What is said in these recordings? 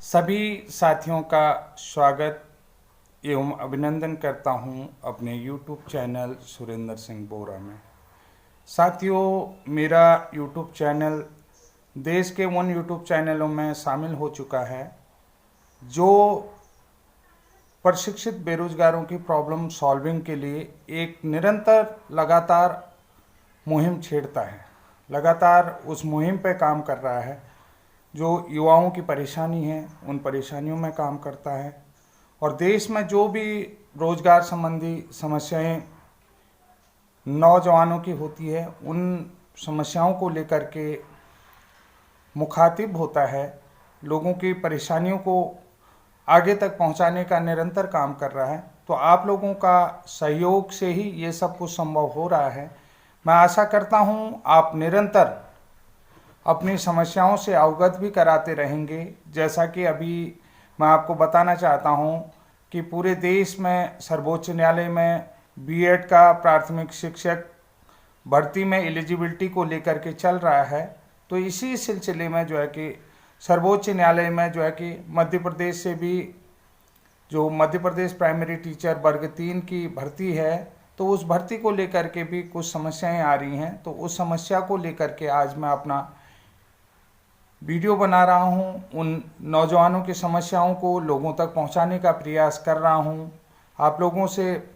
सभी साथियों का स्वागत एवं अभिनंदन करता हूं अपने YouTube चैनल सुरेंद्र सिंह बोरा में। साथियों, मेरा YouTube चैनल देश के उन YouTube चैनलों में शामिल हो चुका है जो प्रशिक्षित बेरोजगारों की प्रॉब्लम सॉल्विंग के लिए एक निरंतर लगातार मुहिम छेड़ता है, लगातार उस मुहिम पर काम कर रहा है। जो युवाओं की परेशानी है उन परेशानियों में काम करता है और देश में जो भी रोजगार संबंधी समस्याएं नौजवानों की होती है उन समस्याओं को लेकर के मुखातिब होता है, लोगों की परेशानियों को आगे तक पहुंचाने का निरंतर काम कर रहा है। तो आप लोगों का सहयोग से ही ये सब कुछ संभव हो रहा है। मैं आशा करता हूं आप निरंतर अपनी समस्याओं से अवगत भी कराते रहेंगे। जैसा कि अभी मैं आपको बताना चाहता हूं कि पूरे देश में सर्वोच्च न्यायालय में बीएड का प्राथमिक शिक्षक भर्ती में एलिजिबिलिटी को लेकर के चल रहा है। तो इसी सिलसिले में जो है कि सर्वोच्च न्यायालय में जो है कि मध्य प्रदेश से भी जो मध्य प्रदेश प्राइमरी टीचर वर्ग 3 की भर्ती है, तो उस भर्ती को लेकर के भी कुछ समस्याएं आ रही हैं। तो उस समस्या को लेकर के आज मैं अपना वीडियो बना रहा हूं, उन नौजवानों की समस्याओं को लोगों तक पहुंचाने का प्रयास कर रहा हूं। आप लोगों से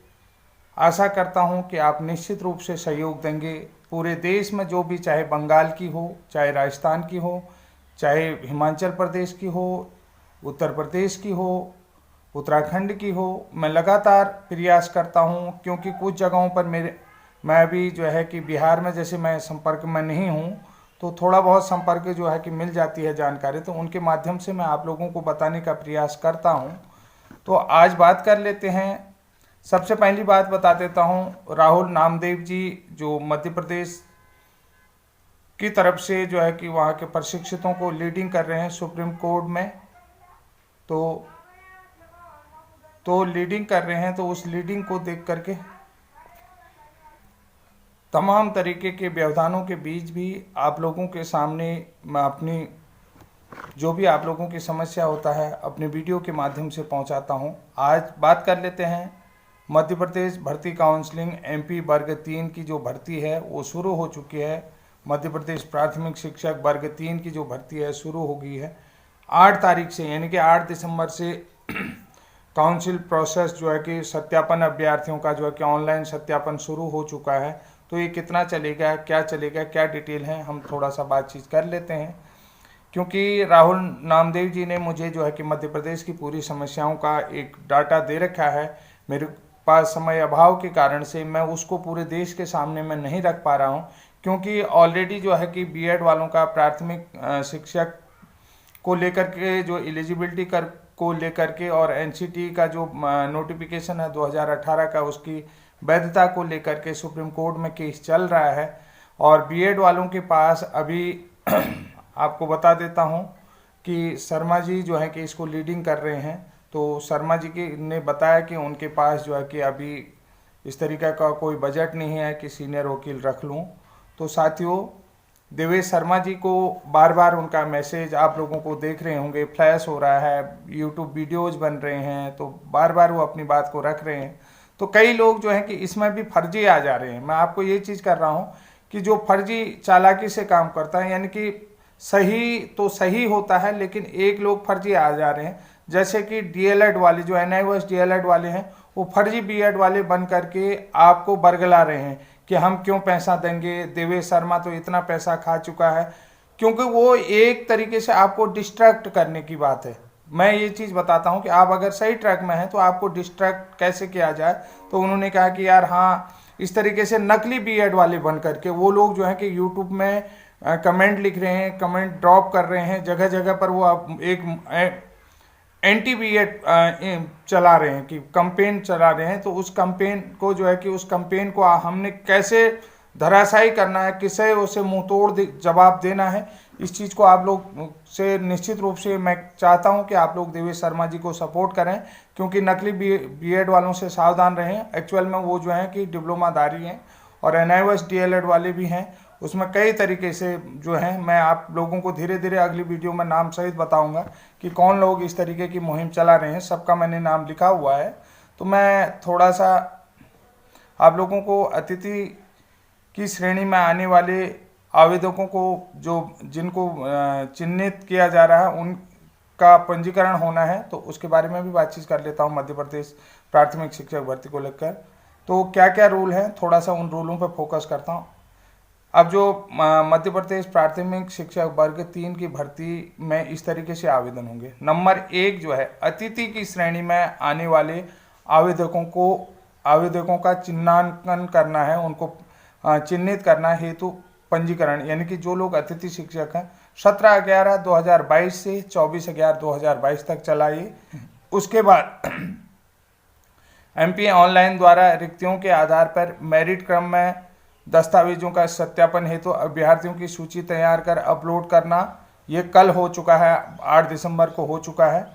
आशा करता हूं कि आप निश्चित रूप से सहयोग देंगे। पूरे देश में जो भी, चाहे बंगाल की हो, चाहे राजस्थान की हो, चाहे हिमाचल प्रदेश की हो, उत्तर प्रदेश की हो, उत्तराखंड की हो, मैं लगातार प्रयास करता हूं। क्योंकि कुछ जगहों पर मैं अभी जो है कि बिहार में जैसे मैं संपर्क में नहीं हूं, तो थोड़ा बहुत संपर्क जो है कि मिल जाती है जानकारी, तो उनके माध्यम से मैं आप लोगों को बताने का प्रयास करता हूं। तो आज बात कर लेते हैं। सबसे पहली बात बता देता हूं, राहुल नामदेव जी जो मध्य प्रदेश की तरफ से जो है कि वहाँ के प्रशिक्षितों को लीडिंग कर रहे हैं सुप्रीम कोर्ट में, तो लीडिंग कर रहे हैं। तो उस लीडिंग को देख करके तमाम तरीके के व्यवधानों के बीच भी आप लोगों के सामने मैं अपनी जो भी आप लोगों की समस्या होता है अपने वीडियो के माध्यम से पहुंचाता हूं। आज बात कर लेते हैं मध्य प्रदेश भर्ती काउंसलिंग एमपी वर्ग 3 की जो भर्ती है वो शुरू हो चुकी है। मध्य प्रदेश प्राथमिक शिक्षक वर्ग 3 की जो भर्ती है शुरू हो गई है 8 तारीख से, यानी कि 8 दिसंबर से काउंसिल प्रोसेस जो है कि सत्यापन अभ्यर्थियों का जो है कि ऑनलाइन सत्यापन शुरू हो चुका है। तो ये कितना चलेगा, क्या डिटेल है, हम थोड़ा सा बातचीत कर लेते हैं। क्योंकि राहुल नामदेव जी ने मुझे जो है कि मध्य प्रदेश की पूरी समस्याओं का एक डाटा दे रखा है। मेरे पास समय अभाव के कारण से मैं उसको पूरे देश के सामने मैं नहीं रख पा रहा हूँ। क्योंकि ऑलरेडी जो है कि बीएड वालों का प्राथमिक शिक्षक को लेकर के जो एलिजिबिलिटी को लेकर के और एनसीटी का जो नोटिफिकेशन है 2018 का, उसकी वैधता को लेकर के सुप्रीम कोर्ट में केस चल रहा है। और बीएड वालों के पास अभी आपको बता देता हूं कि शर्मा जी जो है कि इसको लीडिंग कर रहे हैं। तो शर्मा जी ने बताया कि उनके पास जो है कि अभी इस तरीका का कोई बजट नहीं है कि सीनियर वकील रख लूं। तो साथियों, देवेश शर्मा जी को बार बार उनका मैसेज आप लोगों को देख रहे होंगे, फ्लैश हो रहा है, यूट्यूब वीडियोज बन रहे हैं, तो बार बार वो अपनी बात को रख रहे हैं। तो कई लोग जो है कि इसमें भी फर्जी आ जा रहे हैं। मैं आपको ये चीज़ कर रहा हूँ कि जो फर्जी चालाकी से काम करता है, यानी कि सही तो सही होता है लेकिन एक लोग फर्जी आ जा रहे हैं। जैसे कि डीएलएड वाले जो एनआईओएस डीएलएड वाले हैं, वो फर्जी बीएड वाले बन करके आपको बरगला रहे हैं कि हम क्यों पैसा देंगे, देवेश शर्मा तो इतना पैसा खा चुका है। क्योंकि वो एक तरीके से आपको डिस्ट्रैक्ट करने की बात है। मैं ये चीज़ बताता हूँ कि आप अगर सही ट्रैक में हैं तो आपको डिस्ट्रैक्ट कैसे किया जाए। तो उन्होंने कहा कि यार हाँ, इस तरीके से नकली बीएड वाले बन करके वो लोग जो है कि यूट्यूब में कमेंट लिख रहे हैं, कमेंट ड्रॉप कर रहे हैं, जगह जगह पर वो एक एंटी बीएड चला रहे हैं कि कंपेन चला रहे हैं। तो उस कंपेन को जो है कि उस कंपेन को हमने कैसे धराशायी करना है, किसे उसे मुंह तोड़ जवाब देना है, इस चीज़ को आप लोग से निश्चित रूप से मैं चाहता हूं कि आप लोग देवेश शर्मा जी को सपोर्ट करें। क्योंकि नकली बीएड वालों से सावधान रहें। एक्चुअल में वो जो है कि डिप्लोमाधारी हैं और एनआईओएस डीएलएड वाले भी हैं, उसमें कई तरीके से जो है मैं आप लोगों को धीरे धीरे अगली वीडियो में नाम सहित बताऊंगा कि कौन लोग इस तरीके की मुहिम चला रहे हैं। सबका मैंने नाम लिखा हुआ है। तो मैं थोड़ा सा आप लोगों को अतिथि की श्रेणी में आने वाले आवेदकों को जिनको चिन्हित किया जा रहा है उनका पंजीकरण होना है, तो उसके बारे में भी बातचीत कर लेता हूं मध्य प्रदेश प्राथमिक शिक्षक भर्ती को लेकर। तो क्या क्या रूल हैं, थोड़ा सा उन रूलों पर फोकस करता हूं। अब जो मध्य प्रदेश प्राथमिक शिक्षक वर्ग 3 की भर्ती में इस तरीके से आवेदन होंगे। नंबर 1 जो है अतिथि की श्रेणी में आने वाले आवेदकों का चिन्हांकन करना है, उनको चिन्हित करना हेतु पंजीकरण, यानी कि जो लोग अतिथि शिक्षक हैं 17/11/2022 से 24/11/2022 तक चलाइए। उसके बाद एमपी ऑनलाइन द्वारा रिक्तियों के आधार पर मेरिट क्रम में दस्तावेजों का सत्यापन हेतु अभ्यर्थियों की सूची तैयार कर अपलोड करना, ये कल हो चुका है, 8 दिसंबर को हो चुका है।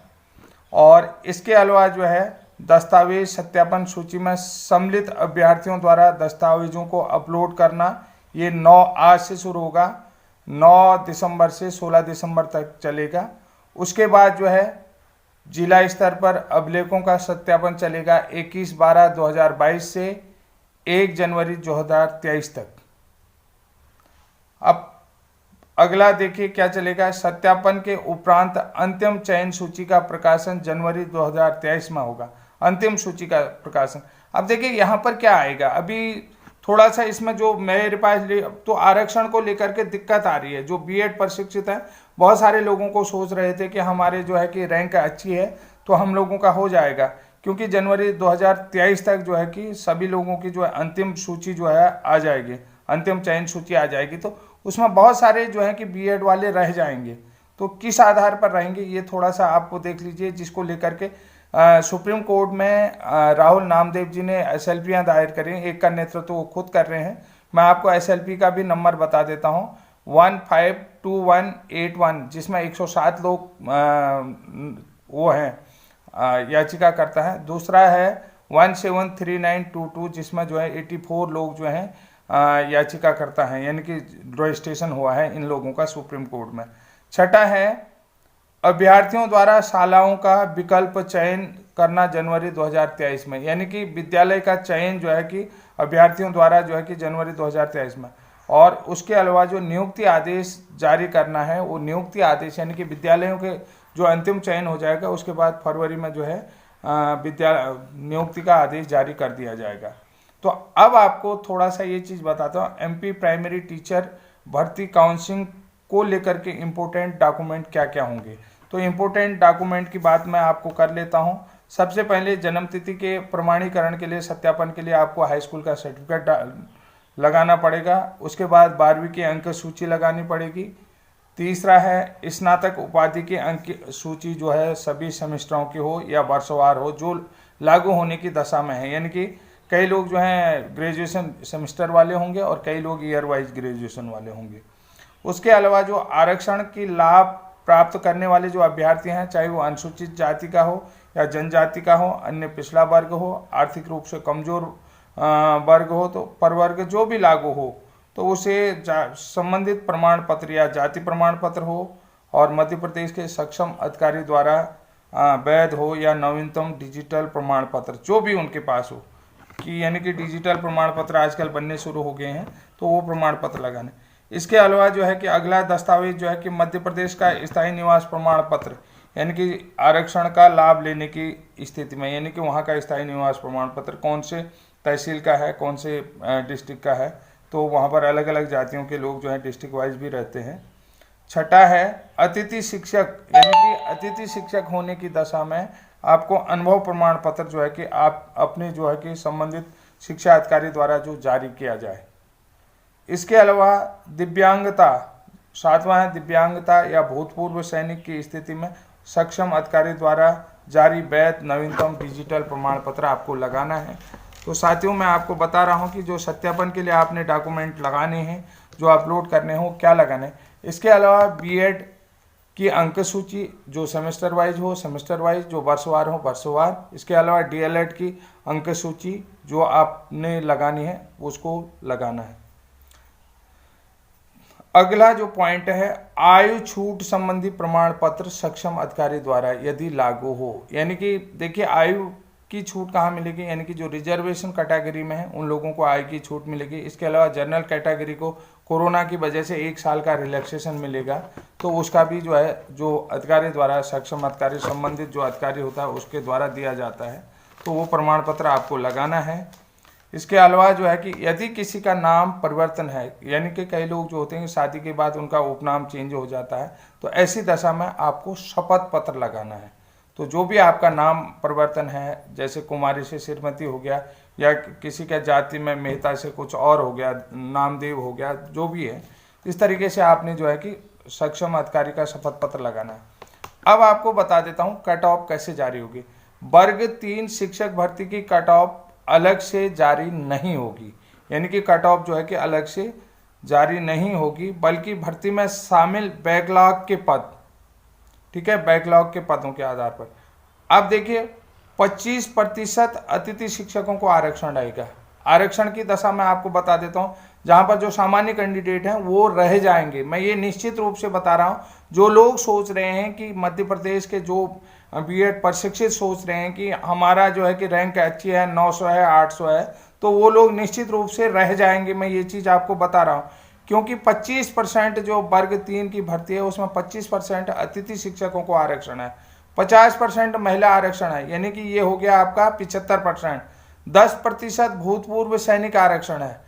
और इसके अलावा जो है दस्तावेज सत्यापन सूची में सम्मिलित अभ्यर्थियों द्वारा दस्तावेजों को अपलोड करना, ये आज से शुरू होगा, 9 दिसंबर से 16 दिसंबर तक चलेगा। उसके बाद जो है जिला स्तर पर अभिलेखों का सत्यापन चलेगा 21/12/2022 से 1 जनवरी 2023 तक। अब अगला देखिए क्या चलेगा, सत्यापन के उपरांत अंतिम चयन सूची का प्रकाशन जनवरी 2023 में होगा, अंतिम सूची का प्रकाशन। अब देखिए यहाँ पर क्या आएगा, अभी थोड़ा सा इसमें जो मेरे पास तो आरक्षण को लेकर के दिक्कत आ रही है। जो बीएड प्रशिक्षित हैं, बहुत सारे लोगों को सोच रहे थे कि हमारे जो है कि रैंक अच्छी है तो हम लोगों का हो जाएगा, क्योंकि जनवरी 2023 तक जो है कि सभी लोगों की जो है अंतिम सूची जो है आ जाएगी, अंतिम चयन सूची आ जाएगी। तो उसमें बहुत सारे जो है कि बीएड वाले रह जाएंगे। तो किस आधार पर रहेंगे ये थोड़ा सा आपको देख लीजिए, जिसको लेकर के सुप्रीम कोर्ट में राहुल नामदेव जी ने एसएलपीयां दायर करी। एक का नेतृत्व वो खुद कर रहे हैं। मैं आपको एसएलपी का भी नंबर बता देता हूं, 152181, जिसमें 107 लोग वो हैं याचिका करता है। दूसरा है 173922, जिसमें जो है 84 लोग जो हैं याचिका करता है, यानी कि रजिस्ट्रेशन हुआ है इन लोगों का सुप्रीम कोर्ट में। छठा है अभ्यर्थियों द्वारा शालाओं का विकल्प चयन करना जनवरी 2023 में, यानी कि विद्यालय का चयन जो है कि अभ्यर्थियों द्वारा जो है कि जनवरी 2023 में। और उसके अलावा जो नियुक्ति आदेश जारी करना है, वो नियुक्ति आदेश यानी कि विद्यालयों के जो अंतिम चयन हो जाएगा उसके बाद फरवरी में जो है नियुक्ति का आदेश जारी कर दिया जाएगा। तो अब आपको थोड़ा सा ये चीज़ बताता हूँ, एमपी प्राइमरी टीचर भर्ती काउंसलिंग को लेकर के इम्पोर्टेंट डॉक्यूमेंट क्या क्या होंगे। तो इम्पोर्टेंट डॉक्यूमेंट की बात मैं आपको कर लेता हूं। सबसे पहले जन्म तिथि के प्रमाणीकरण के लिए, सत्यापन के लिए आपको हाई स्कूल का सर्टिफिकेट लगाना पड़ेगा। उसके बाद 12वीं की अंक सूची लगानी पड़ेगी। तीसरा है स्नातक उपाधि की अंक सूची जो है सभी सेमेस्टरों की हो या वर्षवार हो, जो लागू होने की दशा में है, यानी कि कई लोग जो हैं ग्रेजुएशन सेमेस्टर वाले होंगे और कई लोग ईयर वाइज ग्रेजुएशन वाले होंगे। उसके अलावा जो आरक्षण की लाभ प्राप्त करने वाले जो अभ्यर्थी हैं, चाहे वो अनुसूचित जाति का हो या जनजाति का हो, अन्य पिछड़ा वर्ग हो, आर्थिक रूप से कमजोर वर्ग हो, तो प्रवर्ग जो भी लागू हो तो उसे संबंधित प्रमाण पत्र या जाति प्रमाण पत्र हो और मध्य प्रदेश के सक्षम अधिकारी द्वारा वैध हो या नवीनतम डिजिटल प्रमाण पत्र जो भी उनके पास हो, कि यानी कि डिजिटल प्रमाण पत्र आजकल बनने शुरू हो गए हैं, तो वो प्रमाण पत्र लगाने। इसके अलावा जो है कि अगला दस्तावेज जो है कि मध्य प्रदेश का स्थायी निवास प्रमाण पत्र, यानी कि आरक्षण का लाभ लेने की स्थिति में, यानी कि वहाँ का स्थायी निवास प्रमाण पत्र कौन से तहसील का है, कौन से डिस्ट्रिक्ट का है, तो वहाँ पर अलग अलग जातियों के लोग जो है डिस्ट्रिक्ट वाइज भी रहते हैं। छठा है अतिथि शिक्षक, यानी कि अतिथि शिक्षक होने की दशा में आपको अनुभव प्रमाण पत्र जो है कि आप अपने जो है कि संबंधित शिक्षा अधिकारी द्वारा जो जारी किया जाए। इसके अलावा दिव्यांगता, 7वां है दिव्यांगता या भूतपूर्व सैनिक की स्थिति में सक्षम अधिकारी द्वारा जारी वैध नवीनतम डिजिटल प्रमाण पत्र आपको लगाना है। तो साथियों, मैं आपको बता रहा हूं कि जो सत्यापन के लिए आपने डॉक्यूमेंट लगाने हैं, जो अपलोड करने हो, क्या लगाने। इसके अलावा बीएड की अंक सूची जो सेमेस्टर वाइज हो सेमेस्टर वाइज, जो वर्षवार हो वर्षवार। इसके अलावा डीएलएड की अंक सूची जो आपने लगानी है उसको लगाना है। अगला जो पॉइंट है, आयु छूट संबंधी प्रमाण पत्र सक्षम अधिकारी द्वारा यदि लागू हो। यानी कि देखिए, आयु की छूट कहाँ मिलेगी, यानी कि जो रिजर्वेशन कैटेगरी में है उन लोगों को आयु की छूट मिलेगी। इसके अलावा जनरल कैटेगरी को कोरोना की वजह से 1 साल का रिलैक्सेशन मिलेगा, तो उसका भी जो है, जो अधिकारी द्वारा, सक्षम अधिकारी, संबंधित जो अधिकारी होता है उसके द्वारा दिया जाता है, तो वो प्रमाण पत्र आपको लगाना है। इसके अलावा जो है कि यदि किसी का नाम परिवर्तन है, यानी कि कई लोग जो होते हैं शादी के बाद उनका उपनाम चेंज हो जाता है, तो ऐसी दशा में आपको शपथ पत्र लगाना है। तो जो भी आपका नाम परिवर्तन है, जैसे कुमारी से श्रीमती हो गया, या किसी का जाति में मेहता से कुछ और हो गया, नामदेव हो गया, जो भी है, इस तरीके से आपने जो है कि सक्षम अधिकारी का शपथ पत्र लगाना है। अब आपको बता देता हूँ कट ऑफ कैसे जारी होगी। वर्ग 3 शिक्षक भर्ती की कट ऑफ अलग से जारी नहीं होगी, यानी कि कट ऑफ जो है कि अलग से जारी नहीं होगी, बल्कि भर्ती में शामिल बैकलॉग के पद, ठीक है, बैकलॉग के पदों के आधार पर। अब देखिए, 25% अतिथि शिक्षकों को आरक्षण रहेगा। आरक्षण की दशा में आपको बता देता हूँ, जहाँ पर जो सामान्य कैंडिडेट हैं वो रह जाएंगे। मैं ये निश्चित रूप से बता रहा हूँ, जो लोग सोच रहे हैं कि मध्य प्रदेश के जो बीएड प्रशिक्षित सोच रहे हैं कि हमारा जो है कि रैंक अच्छी है, 900 है, 800 है, तो वो लोग निश्चित रूप से रह जाएंगे। मैं ये चीज़ आपको बता रहा हूँ, क्योंकि 25% जो वर्ग 3 की भर्ती है उसमें 25% अतिथि शिक्षकों को आरक्षण है, 50% महिला आरक्षण है, यानी कि ये हो गया आपका 75%। 10% भूतपूर्व सैनिक आरक्षण है,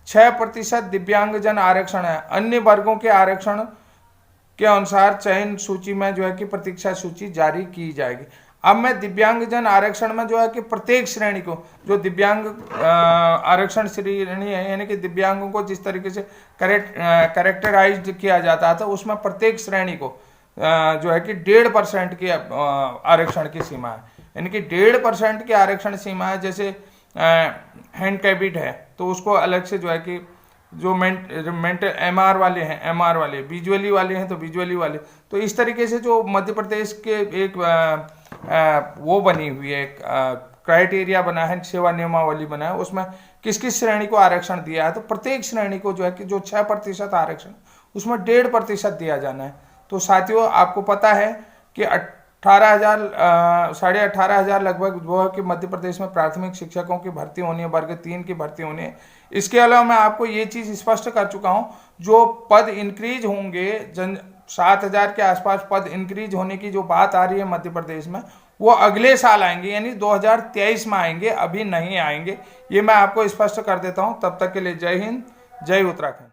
6% दिव्यांगजन आरक्षण है। अन्य वर्गों के आरक्षण के अनुसार चयन सूची में जो है कि प्रतीक्षा सूची जारी की जाएगी। अब मैं दिव्यांगजन आरक्षण में जो है कि प्रत्येक श्रेणी को, जो दिव्यांग आरक्षण श्रेणी है, यानी कि दिव्यांगों को जिस तरीके से करेक्टराइज्ड किया जाता था, उसमें प्रत्येक श्रेणी को जो है कि 1.5% की आरक्षण की सीमा है, यानी कि 1.5% की आरक्षण सीमा है। जैसे हैंडीकैप्ड है तो उसको अलग से जो है कि, जो मेंटल एमआर वाले हैं एमआर वाले, विजुअली वाले हैं तो विजुअली वाले, तो इस तरीके से जो मध्य प्रदेश के एक वो बनी हुई है, क्राइटेरिया बना है, सेवा नियमावली बना है, उसमें किस किस श्रेणी को आरक्षण दिया है, तो प्रत्येक श्रेणी को जो है कि जो 6% आरक्षण उसमें 1.5% दिया जाना है। तो साथियों, आपको पता है कि 18,000 लगभग वो है कि मध्य प्रदेश में प्राथमिक शिक्षकों की भर्ती होनी है, वर्ग 3 की भर्ती होनी है। इसके अलावा मैं आपको ये चीज़ स्पष्ट कर चुका हूँ, जो पद इंक्रीज होंगे, 7,000 के आसपास पद इंक्रीज होने की जो बात आ रही है मध्य प्रदेश में, वो अगले साल आएंगे, यानी 2023 में आएंगे, अभी नहीं आएंगे। ये मैं आपको स्पष्ट कर देता हूँ। तब तक के लिए जय हिंद, जय उत्तराखंड।